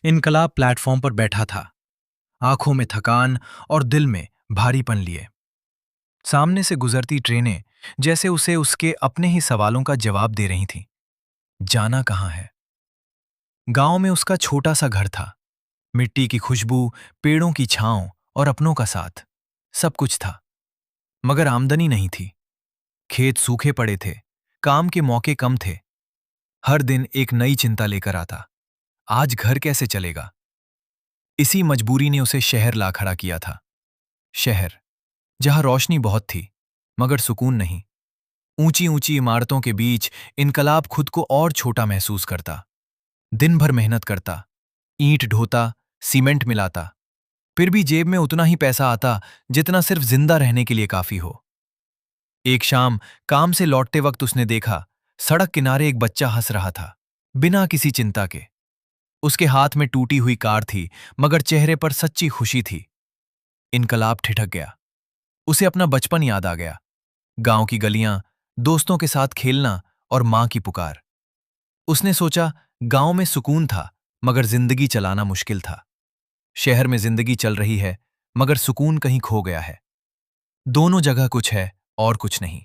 इनकलाब प्लेटफॉर्म पर बैठा था, आंखों में थकान और दिल में भारीपन लिए। सामने से गुजरती ट्रेनें जैसे उसे उसके अपने ही सवालों का जवाब दे रही थीं। जाना कहाँ है? गांव में उसका छोटा सा घर था। मिट्टी की खुशबू, पेड़ों की छांव और अपनों का साथ, सब कुछ था। मगर आमदनी नहीं थी। खेत सूखे पड़े थे, काम के मौके कम थे। हर दिन एक नई चिंता लेकर आता, आज घर कैसे चलेगा? इसी मजबूरी ने उसे शहर ला खड़ा किया था। शहर जहां रोशनी बहुत थी, मगर सुकून नहीं। ऊंची ऊंची इमारतों के बीच इनकलाब खुद को और छोटा महसूस करता। दिन भर मेहनत करता, ईंट ढोता, सीमेंट मिलाता, फिर भी जेब में उतना ही पैसा आता जितना सिर्फ जिंदा रहने के लिए काफी हो। एक शाम काम से लौटते वक्त उसने देखा, सड़क किनारे एक बच्चा हंस रहा था, बिना किसी चिंता के। उसके हाथ में टूटी हुई कार थी, मगर चेहरे पर सच्ची खुशी थी। इनकलाब ठिठक गया। उसे अपना बचपन याद आ गया। गांव की गलियां, दोस्तों के साथ खेलना और मां की पुकार। उसने सोचा, गांव में सुकून था, मगर जिंदगी चलाना मुश्किल था। शहर में जिंदगी चल रही है, मगर सुकून कहीं खो गया है। दोनों जगह कुछ है और कुछ नहीं।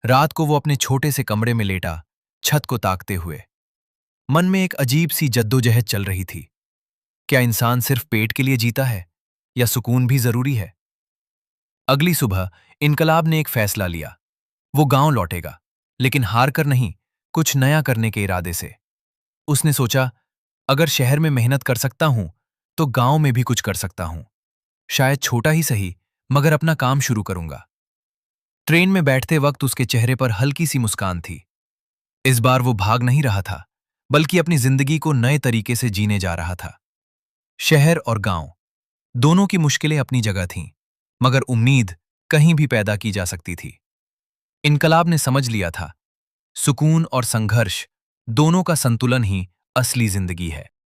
रात को वो अपने छोटे से कमरे में लेटा, छत को ताकते हुए। मन में एक अजीब सी जद्दोजहद चल रही थी। क्या इंसान सिर्फ पेट के लिए जीता है, या सुकून भी जरूरी है? अगली सुबह इनकलाब ने एक फैसला लिया। वो गांव लौटेगा, लेकिन हार कर नहीं, कुछ नया करने के इरादे से। उसने सोचा, अगर शहर में मेहनत कर सकता हूं, तो गांव में भी कुछ कर सकता हूं। शायद छोटा ही सही, मगर अपना काम शुरू करूंगा। ट्रेन में बैठते वक्त उसके चेहरे पर हल्की सी मुस्कान थी। इस बार वो भाग नहीं रहा था, बल्कि अपनी जिंदगी को नए तरीके से जीने जा रहा था। शहर और गांव, दोनों की मुश्किलें अपनी जगह थीं, मगर उम्मीद कहीं भी पैदा की जा सकती थी। इनकलाब ने समझ लिया था, सुकून और संघर्ष, दोनों का संतुलन ही असली जिंदगी है।